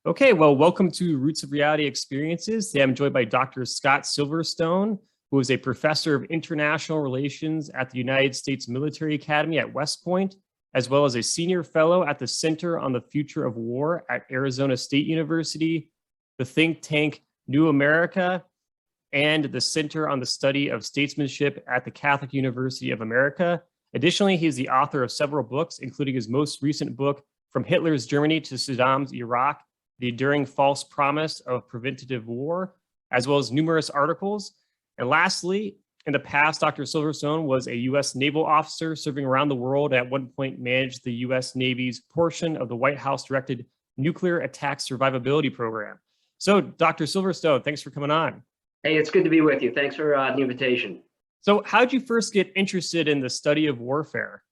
Okay, well, welcome to Roots of Reality Experiences. Today I'm joined by Dr. Scott Silverstone, who is a professor of international relations at the United States Military Academy at Westpoint, as well as a senior fellow at the Center on the Future of War at Arizona State University, the think tank New America, and the Center on the Study of Statesmanship at the Catholic University of America. Additionally, he is the author of several books, including his most recent book, From Hitler's Germany to Saddam's Iraq, The Enduring False Promise of Preventative War, as well as numerous articles. And lastly, in the past, Dr. Silverstone was a U.S. naval officer serving around the world, and at one point managed the U.S. Navy's portion of the White House-directed Nuclear Attack Survivability Program. So, Dr. Silverstone, thanks for coming on. Hey, it's good to be with you. Thanks for the invitation. So how did you first get interested in the study of warfare?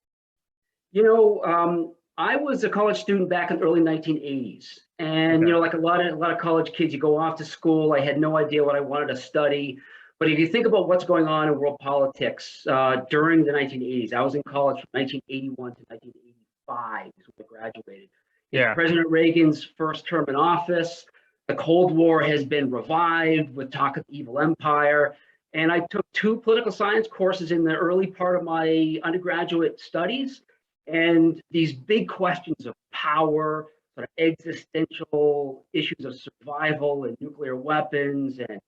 I was a college student back in the early 1980s. And, Okay. like a lot of college kids, you go off to school. I had no idea what I wanted to study. But if you think about what's going on in world politics during the 1980s, I was in college from 1981 to 1985 is when I graduated. Yeah. President Reagan's first term in office. The Cold War has been revived with talk of the evil empire. And I took 2 political science courses in the early part of my undergraduate studies. And these big questions of power, sort of existential issues of survival and nuclear weapons, and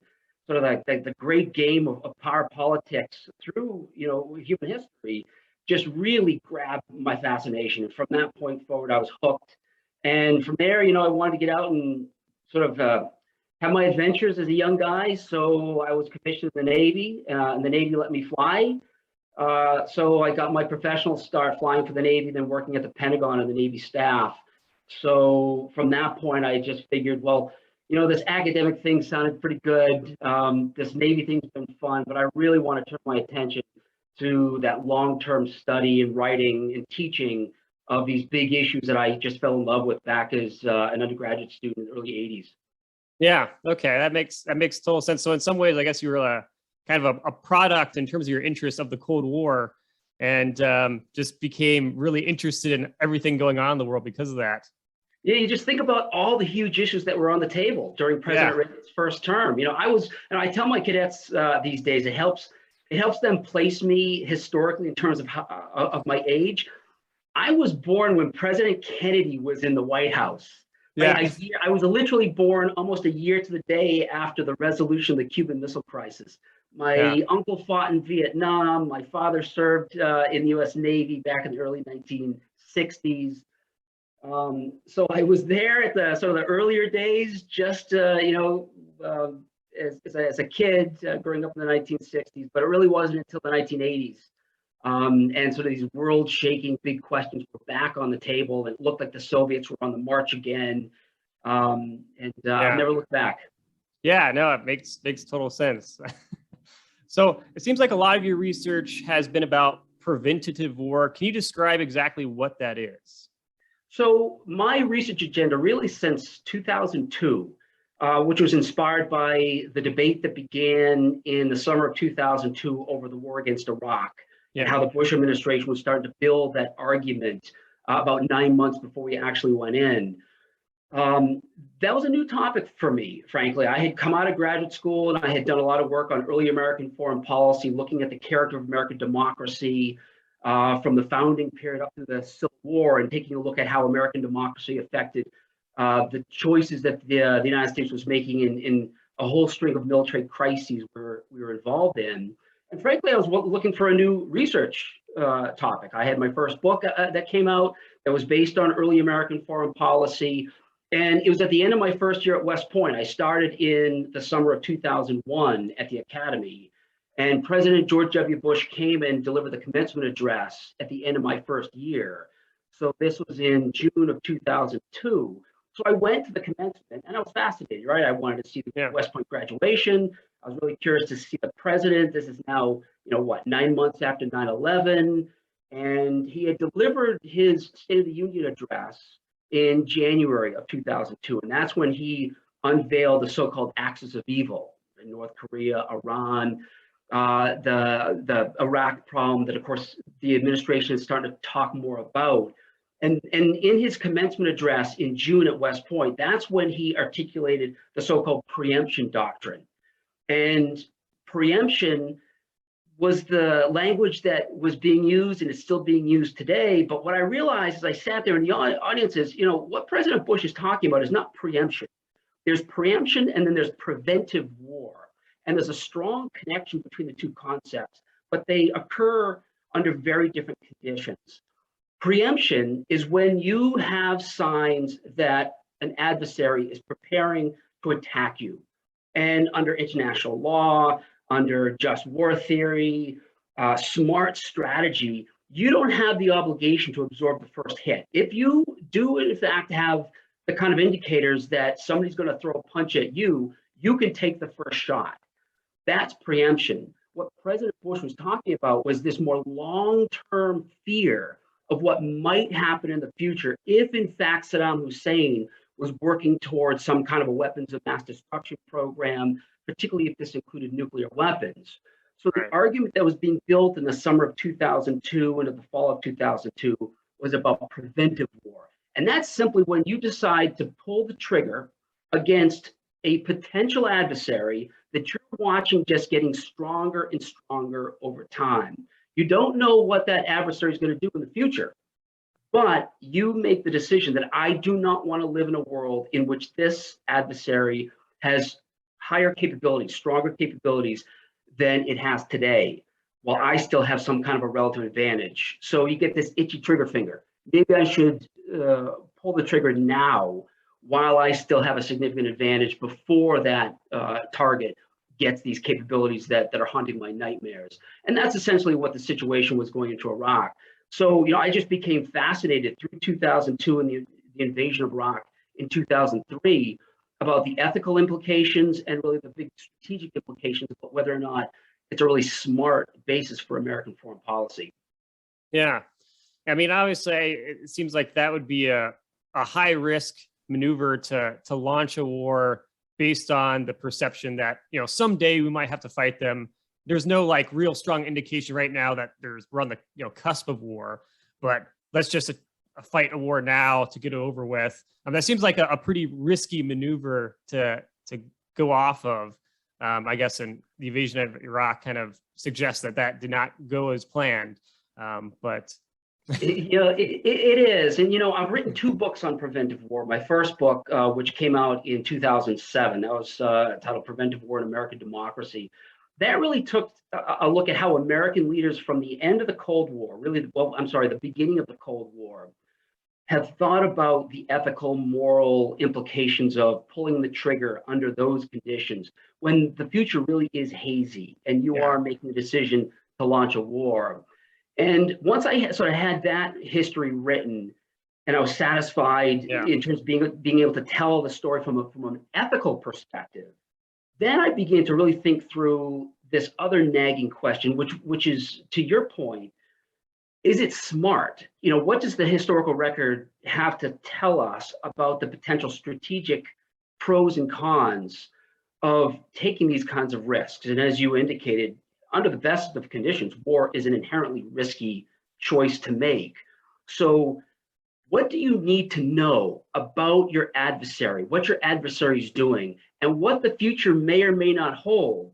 sort of like the great game of power politics through, human history, just really grabbed my fascination. And from that point forward, I was hooked. And from there, I wanted to get out and sort of have my adventures as a young guy. So I was commissioned in the Navy, and the Navy let me fly. So I got my professional start flying for the Navy, then working at the Pentagon and the Navy staff. So from that point, I just figured, well, this academic thing sounded pretty good. This Navy thing's been fun, but I really want to turn my attention to that long-term study and writing and teaching of these big issues that I just fell in love with back as an undergraduate student in the early 80s. Yeah, okay, that makes total sense. So in some ways, I guess you were kind of a product in terms of your interest of the Cold War, and just became really interested in everything going on in the world because of that. Yeah, you just think about all the huge issues that were on the table during President Reagan's first term. I tell my cadets these days, it helps them place me historically in terms of my age. I was born when President Kennedy was in the White House. Yeah. I was literally born almost a year to the day after the resolution of the Cuban Missile Crisis. My uncle fought in Vietnam. My father served in the U.S. Navy back in the early 1960s. So I was there at the sort of the earlier days, just as a kid growing up in the 1960s. But it really wasn't until the 1980s. And sort of these world-shaking big questions were back on the table, and it looked like the Soviets were on the march again. I've never looked back. Yeah, no, it makes total sense. So it seems like a lot of your research has been about preventative war. Can you describe exactly what that is? So my research agenda really since 2002, which was inspired by the debate that began in the summer of 2002 over the war against Iraq. And how the Bush administration was starting to build that argument about 9 months before we actually went in. That was a new topic for me, frankly. I had come out of graduate school and I had done a lot of work on early American foreign policy, looking at the character of American democracy from the founding period up to the Civil War, and taking a look at how American democracy affected the choices that the United States was making in a whole string of military crises we were involved in. And frankly, I was looking for a new research topic. I had my first book that came out that was based on early American foreign policy. And it was at the end of my first year at West Point. I started in the summer of 2001 at the Academy. And President George W. Bush came and delivered the commencement address at the end of my first year. So this was in June of 2002. So I went to the commencement and I was fascinated, right? I wanted to see the West Point graduation. I was really curious to see the president. This is now, 9 months after 9/11. And he had delivered his State of the Union address in January of 2002. And that's when he unveiled the so-called axis of evil in North Korea, Iran, the Iraq problem that, of course, the administration is starting to talk more about. And in his commencement address in June at West Point, that's when he articulated the so-called preemption doctrine. And preemption was the language that was being used and is still being used today. But what I realized as I sat there in the audience is, what President Bush is talking about is not preemption. There's preemption and then there's preventive war. And there's a strong connection between the two concepts, but they occur under very different conditions. Preemption is when you have signs that an adversary is preparing to attack you. And under international law, under just war theory, smart strategy, you don't have the obligation to absorb the first hit. If you do, in fact, have the kind of indicators that somebody's going to throw a punch at you, you can take the first shot. That's preemption. What President Bush was talking about was this more long-term fear of what might happen in the future if, in fact, Saddam Hussein was working towards some kind of a weapons of mass destruction program, particularly if this included nuclear weapons. So the argument that was being built in the summer of 2002 and in the fall of 2002 was about preventive war. And that's simply when you decide to pull the trigger against a potential adversary that you're watching just getting stronger and stronger over time. You don't know what that adversary is going to do in the future, but you make the decision that I do not want to live in a world in which this adversary has higher capabilities, stronger capabilities than it has today, while I still have some kind of a relative advantage. So you get this itchy trigger finger. Maybe I should pull the trigger now while I still have a significant advantage before that target gets these capabilities that are haunting my nightmares. And that's essentially what the situation was going into Iraq. So, I just became fascinated through 2002 and the invasion of Iraq in 2003 about the ethical implications and really the big strategic implications of whether or not it's a really smart basis for American foreign policy. Yeah. I mean, obviously, it seems like that would be a high risk maneuver to launch a war based on the perception that, someday we might have to fight them. There's no real strong indication right now that we're on the cusp of war, but let's just fight a war now to get it over with. That seems like a pretty risky maneuver to go off of. I guess, and the invasion of Iraq kind of suggests that did not go as planned. But it is. And, I've written 2 books on preventive war. My first book, which came out in 2007, that was titled Preventive War in American Democracy. That really took a look at how American leaders from the end of the Cold War, the beginning of the Cold War, have thought about the ethical, moral implications of pulling the trigger under those conditions when the future really is hazy and you are making a decision to launch a war. And once I sort of had that history written and I was satisfied in terms of being able to tell the story from an ethical perspective, then I began to really think through this other nagging question, which is, to your point, is it smart? What does the historical record have to tell us about the potential strategic pros and cons of taking these kinds of risks? And as you indicated, under the best of conditions, war is an inherently risky choice to make. So what do you need to know about your adversary, what your adversary is doing, and what the future may or may not hold?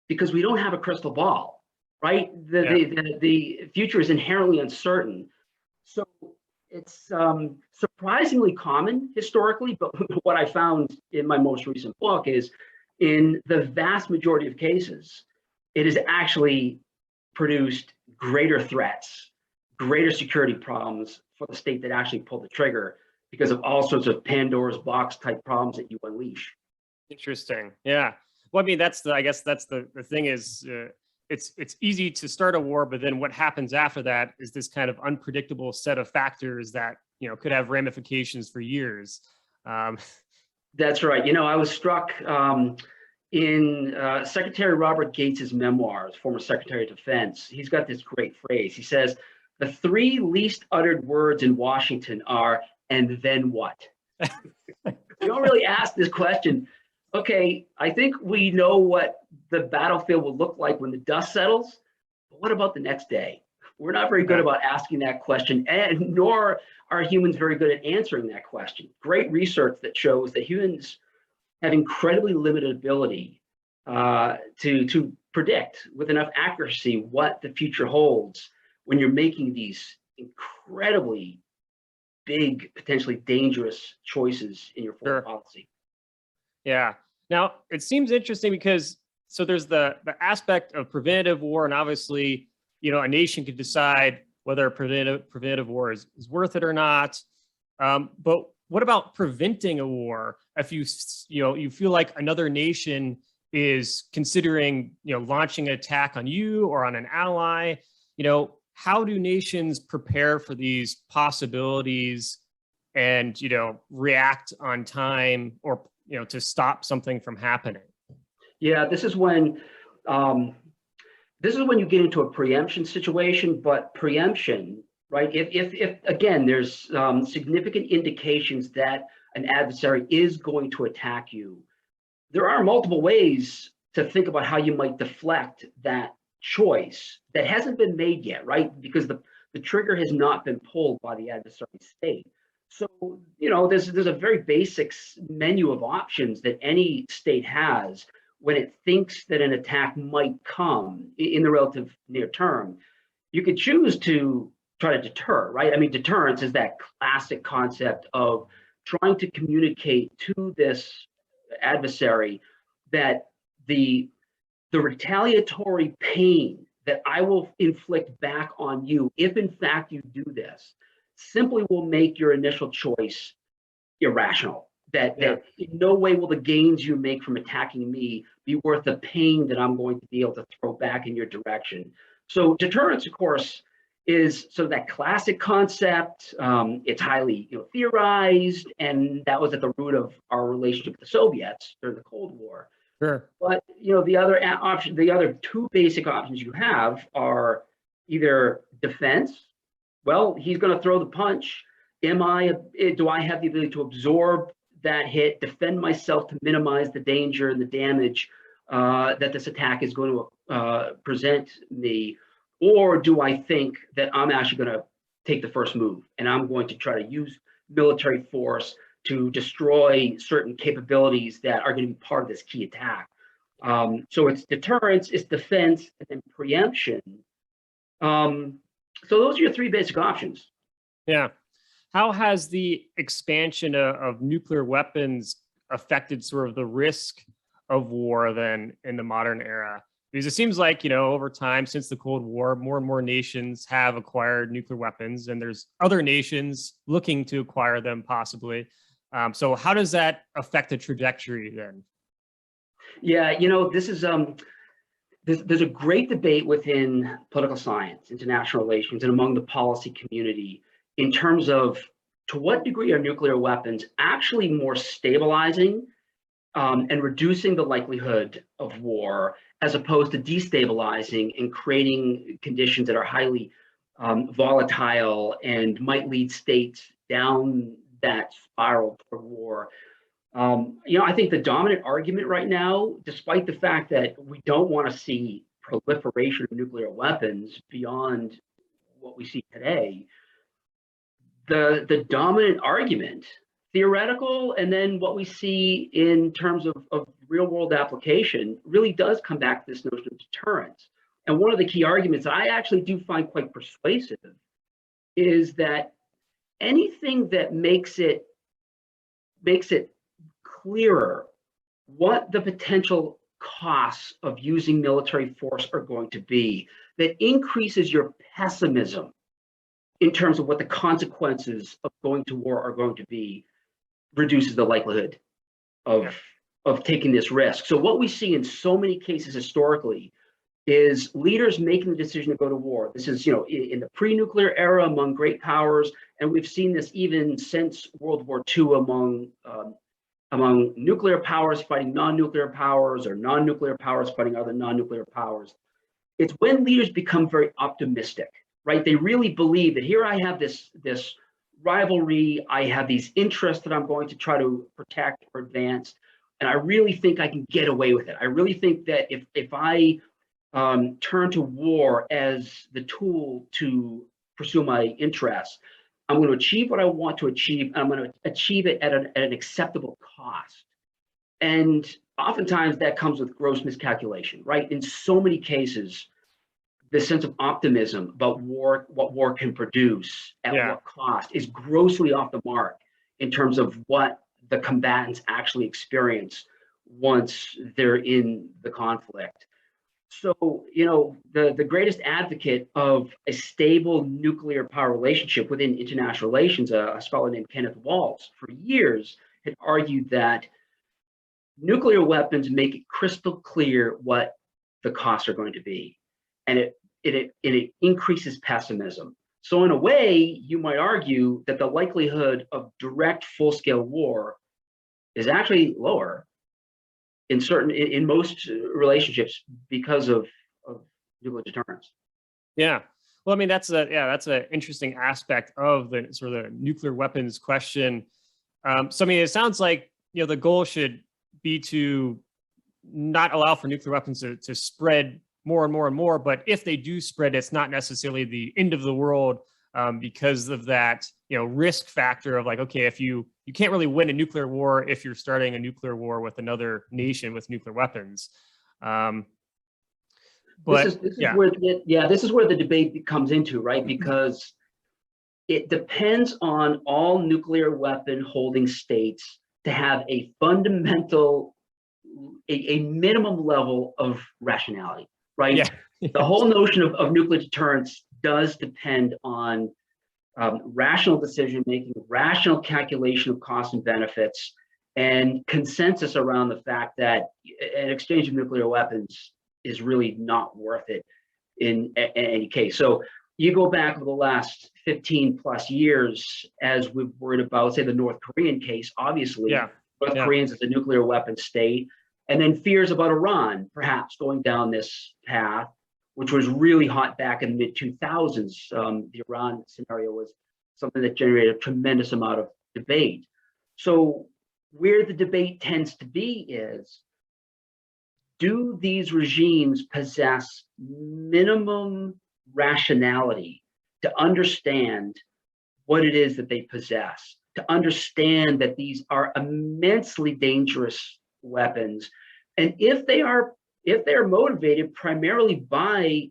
Because we don't have a crystal ball, right? The future is inherently uncertain. So it's surprisingly common historically, but what I found in my most recent book is in the vast majority of cases, it has actually produced greater threats, greater security problems for the state that actually pulled the trigger because of all sorts of Pandora's box type problems that you unleash. Interesting. Yeah. Well, I mean, I guess that's the thing is it's easy to start a war, but then what happens after that is this kind of unpredictable set of factors that, could have ramifications for years. That's right. I was struck in Secretary Robert Gates's memoirs, former Secretary of Defense. He's got this great phrase. He says, the 3 least uttered words in Washington are, and then what? We don't really ask this question. Okay, I think we know what the battlefield will look like when the dust settles, but what about the next day? We're not very good about asking that question, and nor are humans very good at answering that question. Great research that shows that humans have incredibly limited ability to predict with enough accuracy what the future holds when you're making these incredibly big, potentially dangerous choices in your foreign policy. Yeah. Now, it seems interesting because so there's the aspect of preventative war, and obviously, a nation could decide whether a preventative war is worth it or not. But what about preventing a war? If you feel like another nation is considering launching an attack on you or on an ally, how do nations prepare for these possibilities and react on time or to stop something from happening? Yeah, this is when you get into a preemption situation. But preemption, right? If again, there's significant indications that an adversary is going to attack you, there are multiple ways to think about how you might deflect that choice that hasn't been made yet, right? Because the trigger has not been pulled by the adversary state. So, there's a very basic menu of options that any state has when it thinks that an attack might come in the relative near term. You could choose to try to deter, right? I mean, deterrence is that classic concept of trying to communicate to this adversary that the retaliatory pain that I will inflict back on you, if in fact you do this, simply will make your initial choice irrational. That in no way will the gains you make from attacking me be worth the pain that I'm going to be able to throw back in your direction. So deterrence, of course, is sort of that classic concept. It's highly theorized, and that was at the root of our relationship with the Soviets during the Cold War. Sure. But the other option, the other two basic options you have are either defense. Well, he's going to throw the punch. Do I have the ability to absorb that hit, defend myself to minimize the danger and the damage that this attack is going to present me? Or do I think that I'm actually going to take the first move and I'm going to try to use military force to destroy certain capabilities that are going to be part of this key attack? So it's deterrence, it's defense, and then preemption. So those are your three basic options. Yeah. How has the expansion of nuclear weapons affected sort of the risk of war then in the modern era? Because it seems like, over time since the Cold War, more and more nations have acquired nuclear weapons, and there's other nations looking to acquire them possibly. So how does that affect the trajectory then? Yeah, this is there's a great debate within political science, international relations, and among the policy community in terms of to what degree are nuclear weapons actually more stabilizing and reducing the likelihood of war, as opposed to destabilizing and creating conditions that are highly volatile and might lead states down that spiral toward war. I think the dominant argument right now, despite the fact that we don't want to see proliferation of nuclear weapons beyond what we see today, the dominant argument, theoretical, and then what we see in terms of real world application, really does come back to this notion of deterrence. And one of the key arguments that I actually do find quite persuasive is that anything that makes it clearer what the potential costs of using military force are going to be, that increases your pessimism in terms of what the consequences of going to war are going to be, reduces the likelihood of taking this risk. So what we see in so many cases historically is leaders making the decision to go to war. This is, in the pre-nuclear era among great powers, and we've seen this even since World War II among nuclear powers fighting non-nuclear powers, or non-nuclear powers fighting other non-nuclear powers. It's when leaders become very optimistic, right? They really believe that here I have this rivalry, I have these interests that I'm going to try to protect or advance, and I really think I can get away with it. I really think that if I turn to war as the tool to pursue my interests, I'm going to achieve what I want to achieve, and I'm going to achieve it at an acceptable cost. And oftentimes that comes with gross miscalculation, right? In so many cases, the sense of optimism about war, what war can produce at what cost, is grossly off the mark in terms of what the combatants actually experience once they're in the conflict. So, you know, the greatest advocate of a stable nuclear power relationship within international relations, a scholar named Kenneth Waltz, for years had argued that nuclear weapons make it crystal clear what the costs are going to be, and it increases pessimism. So in a way, you might argue that the likelihood of direct full-scale war is actually lower in most relationships because of nuclear deterrence. Yeah. Well, I mean, that's an interesting aspect of the sort of the nuclear weapons question. So I mean, it sounds like, you know, the goal should be to not allow for nuclear weapons to spread more and more and more. But if they do spread, it's not necessarily the end of the world, because of that, you know, risk factor of like, okay, if you can't really win a nuclear war if you're starting a nuclear war with another nation with nuclear weapons. But this is where this is where the debate comes into, right? Because it depends on all nuclear weapon holding states to have a fundamental, a minimum level of rationality, right? Yeah. The whole notion of nuclear deterrence does depend on rational decision making, rational calculation of costs and benefits, and consensus around the fact that an exchange of nuclear weapons is really not worth it in any case. So you go back over the last 15 plus years, as we've worried about, say, the North Korean case, obviously, North Koreans as a nuclear weapon state, and then fears about Iran perhaps going down this path, which was really hot back in the mid-2000s. The Iran scenario was something that generated a tremendous amount of debate. So where the debate tends to be is, do these regimes possess minimum rationality to understand what it is that they possess, to understand that these are immensely dangerous weapons, and if they are motivated primarily by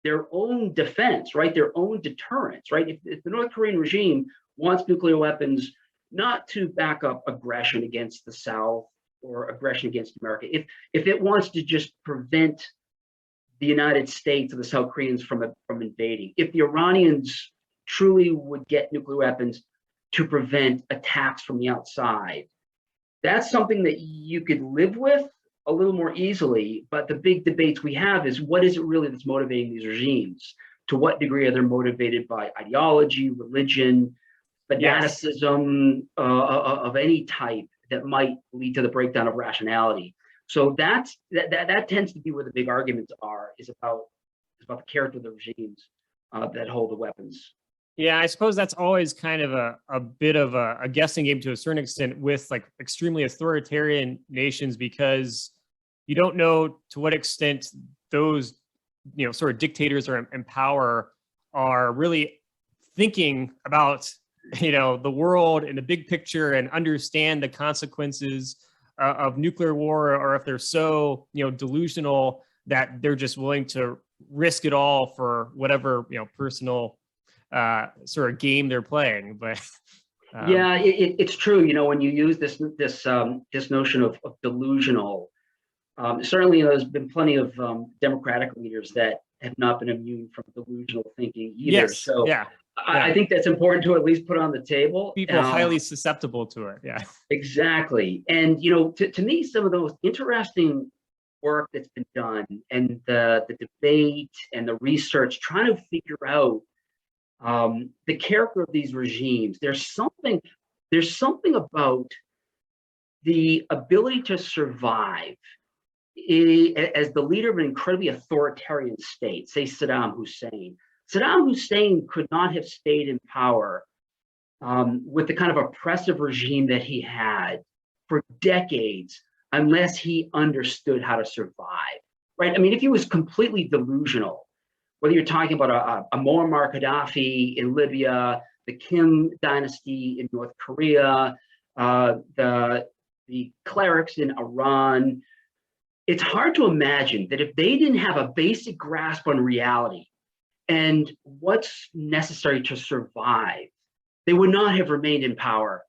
their own defense, right, their own deterrence, right? If the North Korean regime wants nuclear weapons not to back up aggression against the South or aggression against America, if it wants to just prevent the United States or the South Koreans from invading, if the Iranians truly would get nuclear weapons to prevent attacks from the outside, that's something that you could live with a little more easily. But the big debates we have is, what is it really that's motivating these regimes? To what degree are they motivated by ideology, religion, fanaticism of any type that might lead to the breakdown of rationality? So that tends to be where the big arguments are, is about the character of the regimes that hold the weapons. Yeah, I suppose that's always kind of a bit of a guessing game to a certain extent with like extremely authoritarian nations, because you don't know to what extent those, you know, sort of dictators or in power are really thinking about, you know, the world in the big picture and understand the consequences of nuclear war, or if they're so, you know, delusional that they're just willing to risk it all for whatever, you know, personal sort of game they're playing. But yeah, it's true. You know, when you use this notion of delusional, certainly there's been plenty of Democratic leaders that have not been immune from delusional thinking either. Yes, so I think that's important to at least put on the table. People highly susceptible to it. Yeah, exactly. And you know, to me, some of the most interesting work that's been done, and the debate and the research trying to figure out the character of these regimes. There's something about the ability to survive as the leader of an incredibly authoritarian state, say Saddam Hussein. Saddam Hussein could not have stayed in power with the kind of oppressive regime that he had for decades unless he understood how to survive, right? I mean, if he was completely delusional, whether you're talking about a Muammar Gaddafi in Libya, the Kim dynasty in North Korea, the clerics in Iran, it's hard to imagine that if they didn't have a basic grasp on reality and what's necessary to survive, they would not have remained in power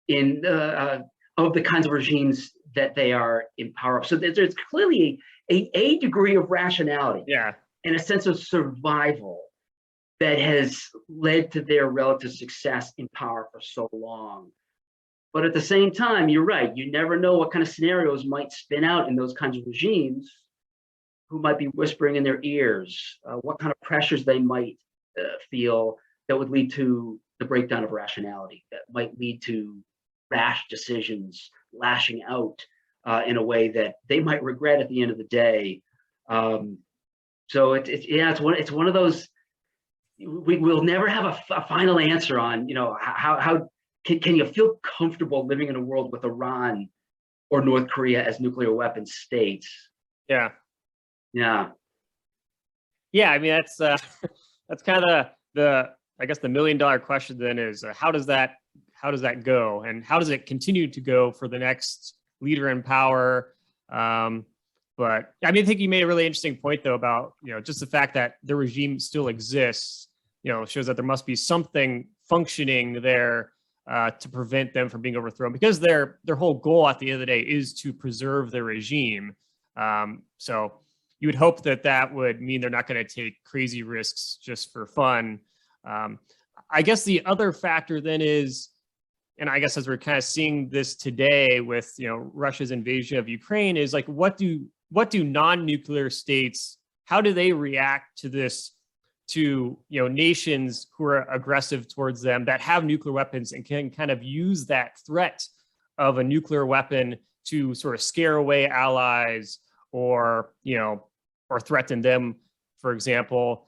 in of the kinds of regimes that they are in power of. So there's clearly a degree of rationality, Yeah. and a sense of survival that has led to their relative success in power for so long. But at the same time, you're right, you never know what kind of scenarios might spin out in those kinds of regimes, who might be whispering in their ears, what kind of pressures they might feel that would lead to the breakdown of rationality, that might lead to rash decisions, lashing out in a way that they might regret at the end of the day. So it's one of those, we'll never have a final answer on, how can you feel comfortable living in a world with Iran or North Korea as nuclear weapon states? Yeah. Yeah. Yeah. I mean, that's kind of I guess the $1 million question then is, how does that go, and how does it continue to go for the next leader in power? But I mean, I think you made a really interesting point though about, just the fact that the regime still exists, shows that there must be something functioning there to prevent them from being overthrown, because their whole goal at the end of the day is to preserve their regime. So you would hope that would mean they're not going to take crazy risks just for fun. I guess the other factor then is, and I guess as we're kind of seeing this today with, Russia's invasion of Ukraine, is like, what do non-nuclear states, how do they react to this, to, nations who are aggressive towards them, that have nuclear weapons and can kind of use that threat of a nuclear weapon to sort of scare away allies, or, or threaten them, for example?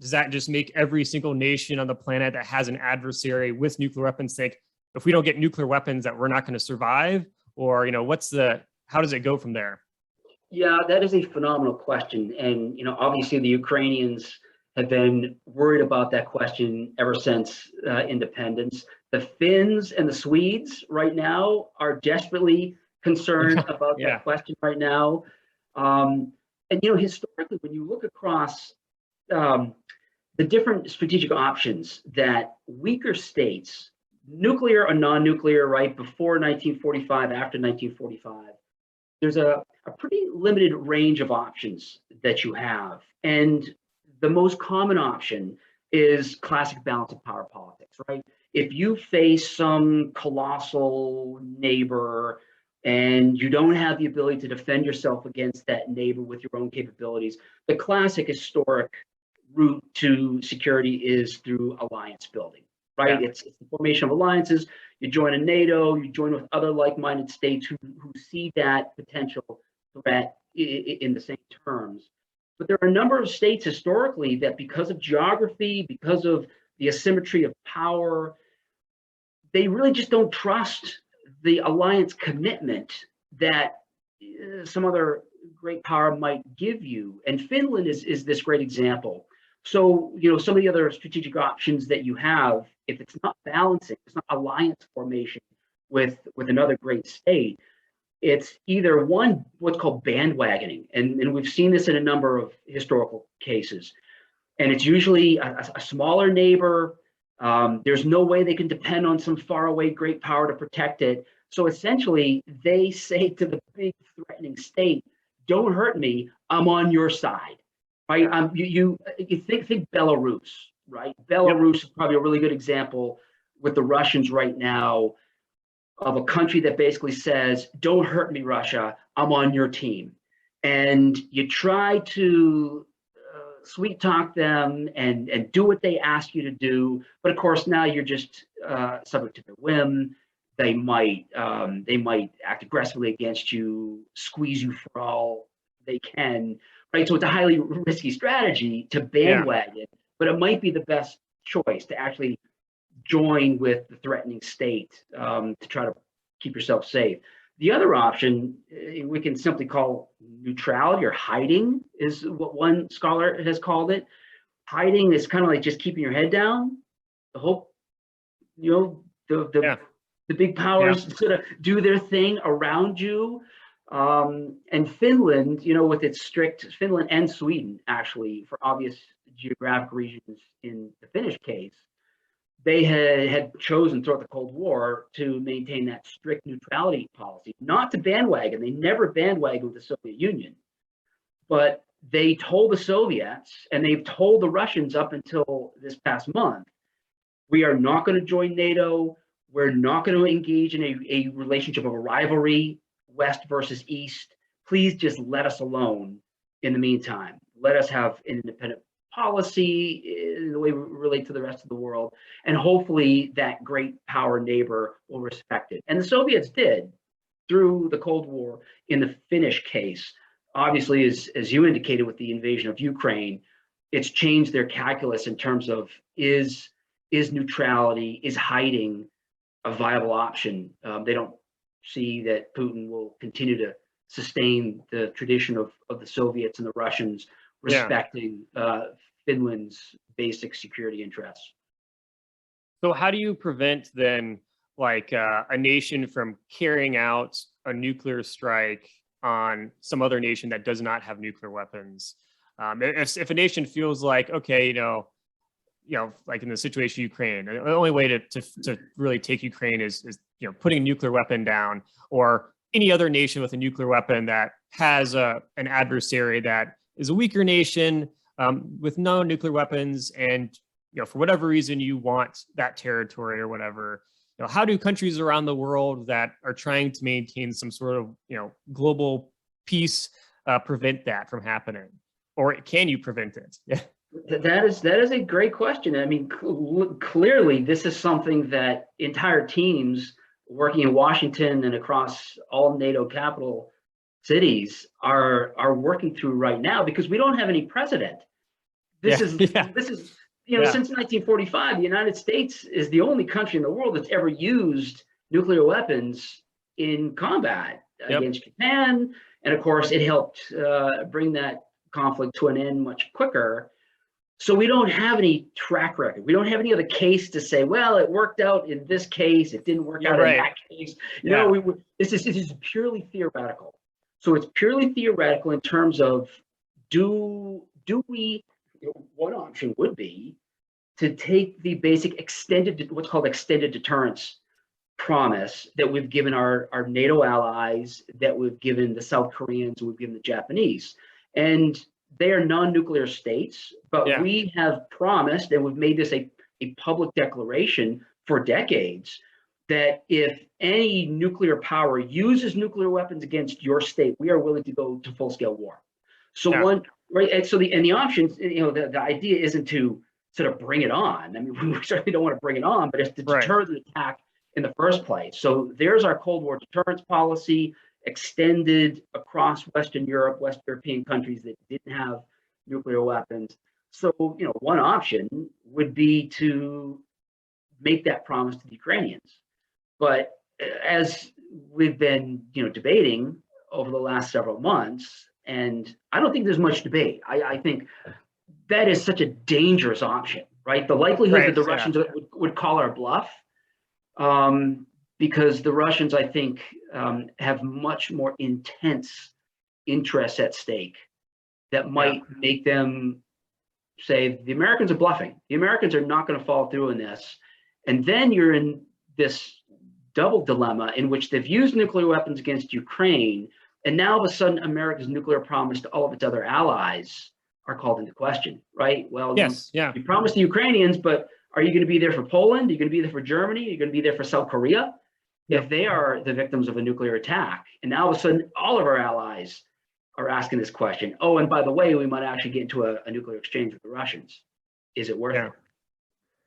Does that just make every single nation on the planet that has an adversary with nuclear weapons think, if we don't get nuclear weapons, that we're not going to survive? Or, how does it go from there? Yeah, that is a phenomenal question. And, obviously the Ukrainians have been worried about that question ever since independence. The Finns and the Swedes right now are desperately concerned about that question right now. And, historically, when you look across the different strategic options that weaker states, nuclear or non-nuclear, right, before 1945, after 1945, there's a pretty limited range of options that you have. And the most common option is classic balance of power politics, right? If you face some colossal neighbor and you don't have the ability to defend yourself against that neighbor with your own capabilities, the classic historic route to security is through alliance building, right? Yeah. It's the formation of alliances. You join a NATO, you join with other like-minded states who see that potential threat in the same terms. But there are a number of states historically that, because of geography, because of the asymmetry of power, they really just don't trust the alliance commitment that some other great power might give you. And Finland is this great example. So, some of the other strategic options that you have, if it's not balancing, it's not alliance formation with another great state, it's either one, what's called bandwagoning. And we've seen this in a number of historical cases. And it's usually a smaller neighbor. There's no way they can depend on some faraway great power to protect it. So essentially, they say to the big threatening state, don't hurt me, I'm on your side. Right? You think Belarus, right? Belarus is probably a really good example with the Russians right now, of a country that basically says, don't hurt me, Russia, I'm on your team. And you try to sweet talk them and do what they ask you to do. But of course, now you're just subject to their whim. They might act aggressively against you, squeeze you for all they can. Right, so it's a highly risky strategy to bandwagon, but it might be the best choice to actually join with the threatening state to try to keep yourself safe. The other option we can simply call neutrality, or hiding is what one scholar has called it. Hiding is kind of like just keeping your head down. The hope, the big powers sort of do their thing around you. And Finland, with its strict, Finland and Sweden, actually, for obvious geographic regions in the Finnish case, they had chosen throughout the Cold War to maintain that strict neutrality policy, not to bandwagon. They never bandwagoned with the Soviet Union, but they told the Soviets, and they've told the Russians up until this past month, we are not going to join NATO. We're not going to engage in a relationship of a rivalry, West versus East. Please just let us alone in the meantime. Let us have an independent policy in the way we relate to the rest of the world. And hopefully that great power neighbor will respect it. And the Soviets did through the Cold War in the Finnish case. Obviously, as you indicated with the invasion of Ukraine, it's changed their calculus in terms of is neutrality, is hiding a viable option. They don't see that Putin will continue to sustain the tradition of the Soviets and the Russians respecting Finland's basic security interests. So how do you prevent then, like a nation from carrying out a nuclear strike on some other nation that does not have nuclear weapons? If a nation feels like, okay, like in the situation of Ukraine, the only way to really take Ukraine is putting a nuclear weapon down, or any other nation with a nuclear weapon that has an adversary that is a weaker nation with no nuclear weapons, and for whatever reason you want that territory or whatever. How do countries around the world that are trying to maintain some sort of global peace prevent that from happening, or can you prevent it? Yeah. That is a great question. I mean, clearly this is something that entire teams working in Washington and across all NATO capital cities are working through right now, because we don't have any precedent. This is since 1945, the United States is the only country in the world that's ever used nuclear weapons in combat against Japan, and of course it helped bring that conflict to an end much quicker. So we don't have any track record. We don't have any other case to say, well, it worked out in this case, it didn't work out in that case. This is purely theoretical. So it's purely theoretical in terms of do we, one option would be to take the basic what's called extended deterrence promise that we've given our NATO allies, that we've given the South Koreans, we've given the Japanese. And they are non-nuclear states, but we have promised, and we've made this a public declaration for decades, that if any nuclear power uses nuclear weapons against your state, we are willing to go to full-scale war. So and so the options, the idea isn't to sort of bring it on. I mean, we certainly don't want to bring it on, but it's to deter the attack in the first place. So there's our Cold War deterrence policy, extended across Western Europe, West European countries that didn't have nuclear weapons. So, one option would be to make that promise to the Ukrainians. But as we've been, debating over the last several months, and I don't think there's much debate. I think that is such a dangerous option, right? The likelihood that the Russians would call our bluff, because the Russians, I think, have much more intense interests at stake that might make them say the Americans are bluffing. The Americans are not going to follow through in this. And then you're in this double dilemma in which they've used nuclear weapons against Ukraine, and now all of a sudden America's nuclear promise to all of its other allies are called into question, right? Well, you promised the Ukrainians, but are you going to be there for Poland? Are you going to be there for Germany? Are you going to be there for South Korea? If they are the victims of a nuclear attack, and now all of a sudden all of our allies are asking this question. Oh, and by the way, we might actually get into a nuclear exchange with the Russians. Is it worth it?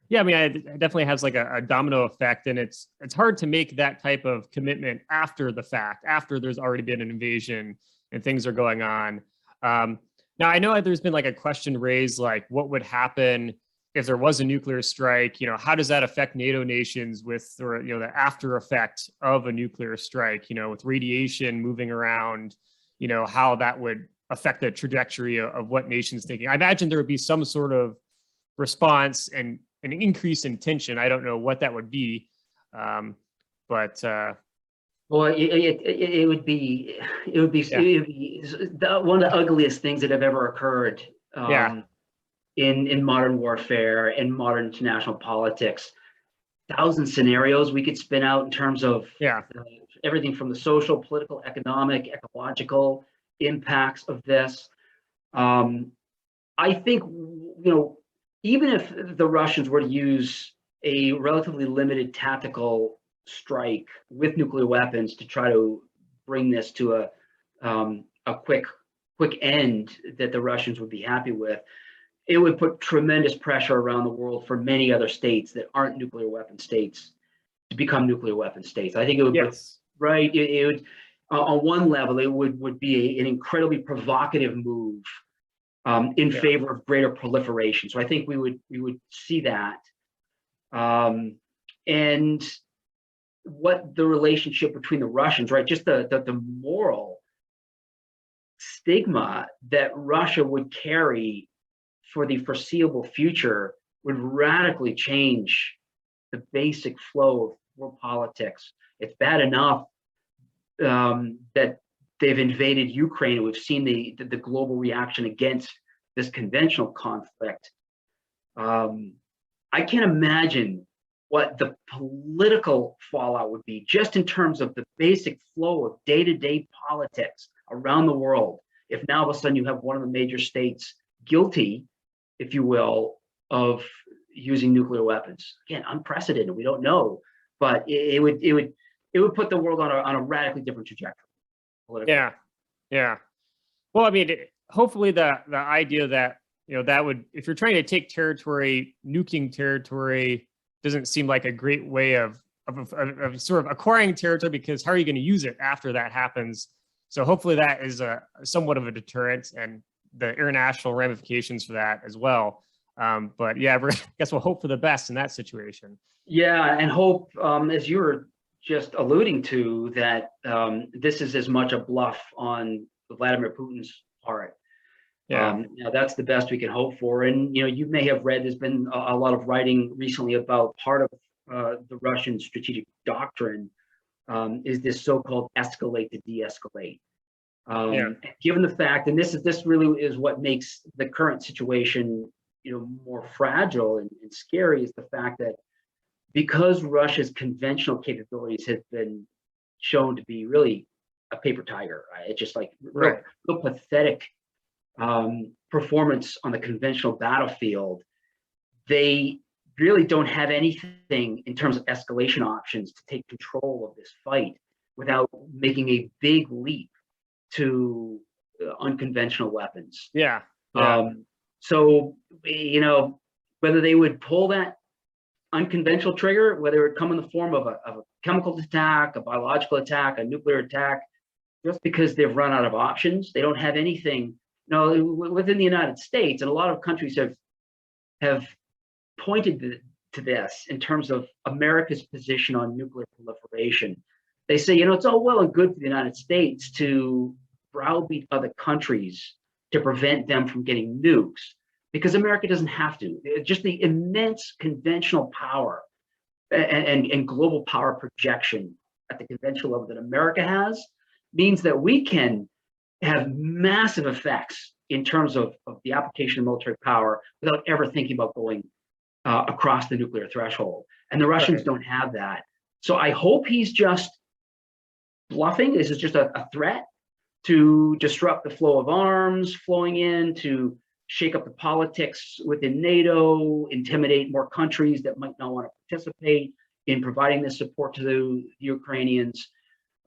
Yeah, I mean, it definitely has like a domino effect, and it's hard to make that type of commitment after the fact, after there's already been an invasion and things are going on. Now, I know there's been like a question raised, like what would happen if there was a nuclear strike, how does that affect NATO nations with, or, the after effect of a nuclear strike, with radiation moving around, how that would affect the trajectory of what nations thinking. I imagine there would be some sort of response and an increase in tension. I don't know what that would be. But well, it would be one of the ugliest things that have ever occurred in modern warfare and modern international politics. 1,000 scenarios we could spin out in terms of everything from the social, political, economic, ecological impacts of this. I think, even if the Russians were to use a relatively limited tactical strike with nuclear weapons to try to bring this to a quick end that the Russians would be happy with, it would put tremendous pressure around the world for many other states that aren't nuclear weapon states to become nuclear weapon states. I think it would, it would, on one level, it would be an incredibly provocative move in favor of greater proliferation. So I think we would see that. And what the relationship between the Russians, just the moral stigma that Russia would carry for the foreseeable future would radically change the basic flow of world politics. It's bad enough that they've invaded Ukraine, and we've seen the global reaction against this conventional conflict. I can't imagine what the political fallout would be just in terms of the basic flow of day-to-day politics around the world if now all of a sudden you have one of the major states guilty, if you will, of using nuclear weapons. Again, unprecedented. We don't know, but it would put the world on a radically different trajectory. Yeah. Well, I mean, hopefully the idea that that would, if you're trying to take territory, nuking territory doesn't seem like a great way of sort of acquiring territory, because how are you going to use it after that happens? So hopefully that is somewhat of a deterrent, and the international ramifications for that as well. But yeah, I guess we'll hope for the best in that situation. Yeah, and hope, as you were just alluding to, that this is as much a bluff on Vladimir Putin's part. That's the best we can hope for. And you may have read, there's been a lot of writing recently about part of the Russian strategic doctrine is this so-called escalate to de-escalate. Given the fact, and this really is what makes the current situation more fragile and scary, is the fact that because Russia's conventional capabilities have been shown to be really a paper tiger, right? It's just like real pathetic performance on the conventional battlefield. They really don't have anything in terms of escalation options to take control of this fight without making a big leap to unconventional weapons. So whether they would pull that unconventional trigger, whether it come in the form of a chemical attack, a biological attack, a nuclear attack, just because they've run out of options, they don't have anything. Within the United States, and a lot of countries have pointed to this in terms of America's position on nuclear proliferation. They say, it's all well and good for the United States to browbeat other countries to prevent them from getting nukes, because America doesn't have to. Just the immense conventional power and global power projection at the conventional level that America has means that we can have massive effects in terms of the application of military power without ever thinking about going across the nuclear threshold. And the Russians don't have that. So I hope he's just bluffing. This is just a threat to disrupt the flow of arms flowing in, to shake up the politics within NATO, intimidate more countries that might not want to participate in providing this support to the Ukrainians.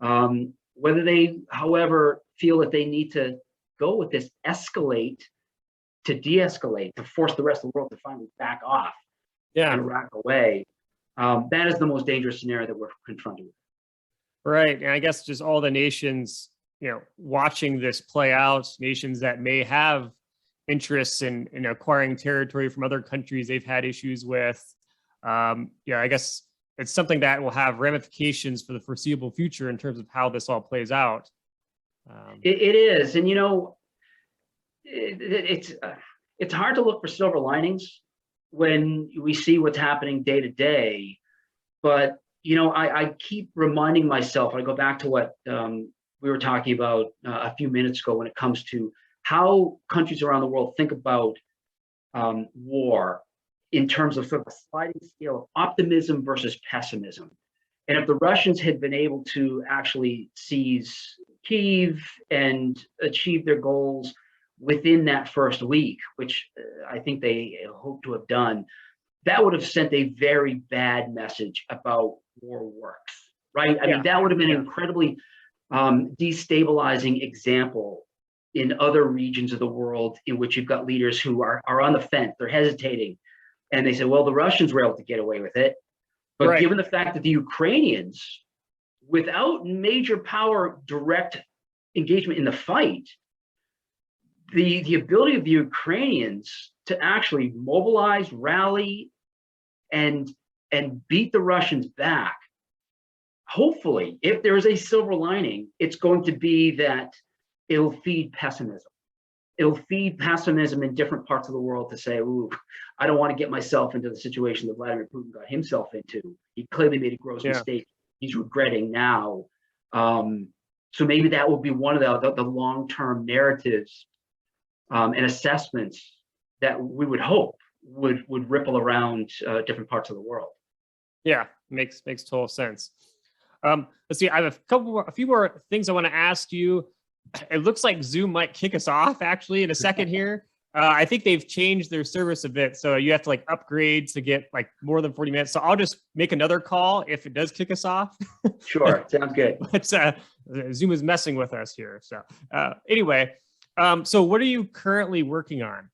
Whether they, however, feel that they need to go with this escalate to de-escalate, to force the rest of the world to finally back off and rack away, that is the most dangerous scenario that we're confronted with. Right. And I guess just all the nations, watching this play out, nations that may have interests in acquiring territory from other countries they've had issues with. Yeah, I guess it's something that will have ramifications for the foreseeable future in terms of how this all plays out. It is, and it's hard to look for silver linings when we see what's happening day to day. But I keep reminding myself. I go back to what we were talking about a few minutes ago when it comes to how countries around the world think about war in terms of sort of a sliding scale of optimism versus pessimism. And if the Russians had been able to actually seize Kyiv and achieve their goals within that first week, which I think they hope to have done, that would have sent a very bad message about war works, right? I mean, that would have been an incredibly destabilizing example in other regions of the world in which you've got leaders who are on the fence, they're hesitating. And they say, well, the Russians were able to get away with it. But given the fact that the Ukrainians, without major power direct engagement in the fight, the ability of the Ukrainians to actually mobilize, rally, and beat the Russians back, hopefully, if there is a silver lining, it's going to be that it'll feed pessimism. It'll feed pessimism in different parts of the world to say, ooh, I don't want to get myself into the situation that Vladimir Putin got himself into. He clearly made a gross mistake. He's regretting now. So maybe that will be one of the long-term narratives and assessments that we would hope would ripple around different parts of the world. Yeah, makes total sense. Let's see. I have a few more things I want to ask you. It looks like Zoom might kick us off actually in a second here. I think they've changed their service a bit, so you have to upgrade to get more than 40 minutes. So I'll just make another call if it does kick us off. Sure, sounds good. But Zoom is messing with us here. So anyway, so what are you currently working on?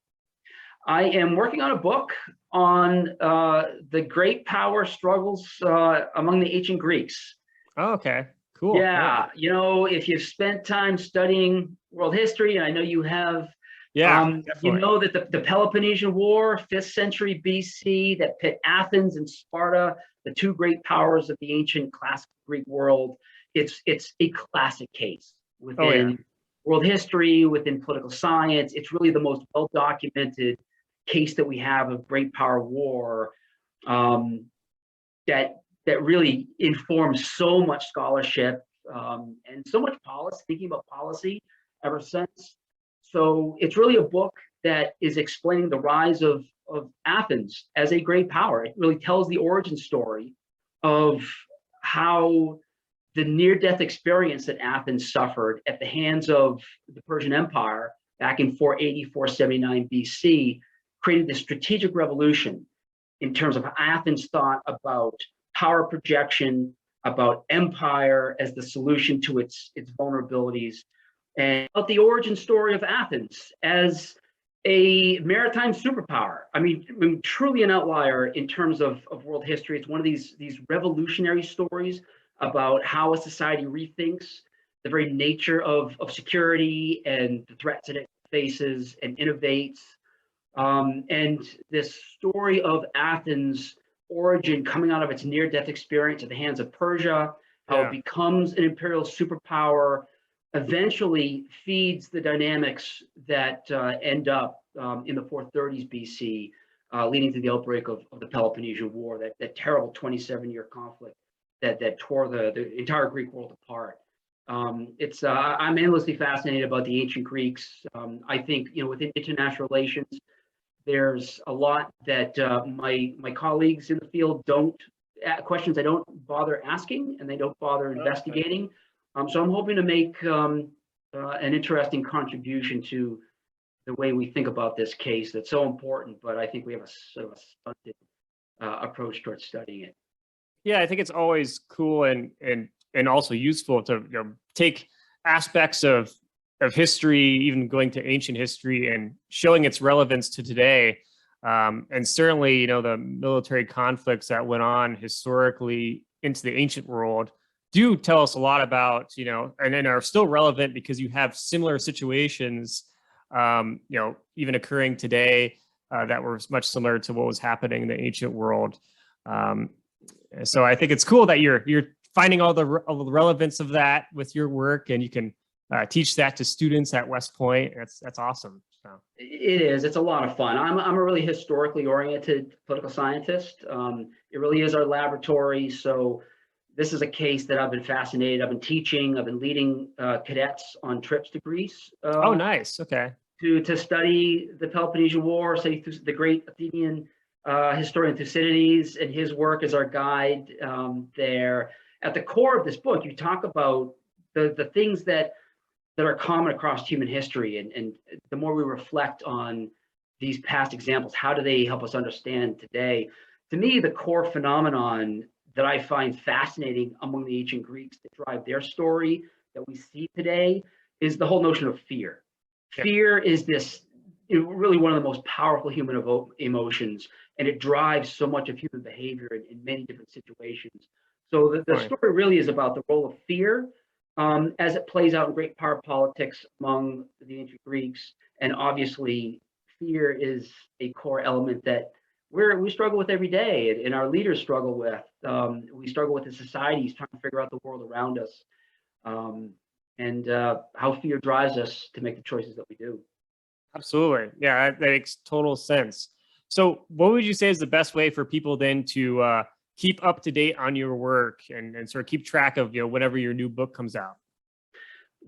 I am working on a book on the great power struggles among the ancient Greeks. Oh, okay. Cool. Yeah, if you've spent time studying world history, and I know you have, you know that the Peloponnesian War, 5th century BC, that pit Athens and Sparta, the two great powers of the ancient classic Greek world, it's a classic case within world history, within political science. It's really the most well-documented case that we have of great power war that really informs so much scholarship and so much policy, thinking about policy ever since. So it's really a book that is explaining the rise of Athens as a great power. It really tells the origin story of how the near-death experience that Athens suffered at the hands of the Persian Empire back in 480, 479 BC created this strategic revolution in terms of how Athens thought about power projection, about empire as the solution to its vulnerabilities, and about the origin story of Athens as a maritime superpower. I mean, truly an outlier in terms of world history. It's one of these revolutionary stories about how a society rethinks the very nature of security and the threats that it faces and innovates. And this story of Athens' origin coming out of its near-death experience at the hands of Persia, how it becomes an imperial superpower, eventually feeds the dynamics that end up in the 430s BC, leading to the outbreak of the Peloponnesian War, that terrible 27-year conflict that tore the entire Greek world apart. I'm endlessly fascinated about the ancient Greeks. I think within international relations, there's a lot that my colleagues in the field questions I don't bother asking and they don't bother investigating. So I'm hoping to make an interesting contribution to the way we think about this case that's so important, but I think we have a sort of a stunted approach towards studying it. Yeah, I think it's always cool and also useful to take aspects of history, even going to ancient history and showing its relevance to today. And certainly, the military conflicts that went on historically into the ancient world do tell us a lot about, and are still relevant because you have similar situations even occurring today that were much similar to what was happening in the ancient world. So I think it's cool that you're finding all the relevance of that with your work, and you can teach that to students at West Point. That's awesome. So. It is. It's a lot of fun. I'm a really historically oriented political scientist. It really is our laboratory. So this is a case that I've been fascinated. I've been teaching. I've been leading cadets on trips to Greece. Oh, nice. Okay. To study the Peloponnesian War, study the great Athenian historian Thucydides and his work as our guide there. At the core of this book, you talk about the things that are common across human history, and the more we reflect on these past examples, how do they help us understand today? To me, the core phenomenon that I find fascinating among the ancient Greeks that drive their story that we see today is the whole notion of fear. Fear is this really one of the most powerful human emotions, and it drives so much of human behavior in many different situations. So the story really is about the role of fear as it plays out in great power politics among the ancient Greeks. And obviously, fear is a core element that we struggle with every day, and our leaders struggle with. We struggle with the societies trying to figure out the world around us, and how fear drives us to make the choices that we do. Absolutely. Yeah, that makes total sense. So what would you say is the best way for people then to keep up to date on your work and sort of keep track of, whenever your new book comes out?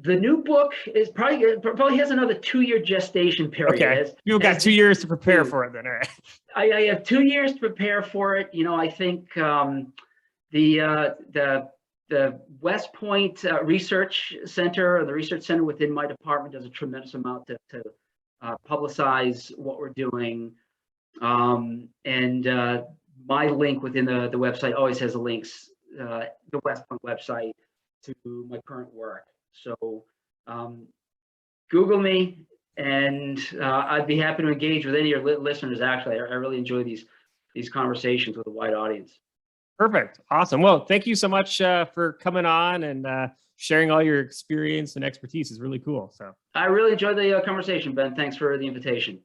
The new book is probably has another 2-year gestation period. Okay, you've got 2 years to prepare for it then, all right? I have 2 years to prepare for it. I think the West Point Research Center, or the research center within my department, does a tremendous amount to publicize what we're doing. And my link within the website always has the links, the West Point website, to my current work. So Google me, and I'd be happy to engage with any of your listeners. Actually, I really enjoy these conversations with a wide audience. Perfect. Awesome. Well, thank you so much for coming on and sharing all your experience and expertise. Is really cool. So I really enjoyed the conversation, Ben. Thanks for the invitation.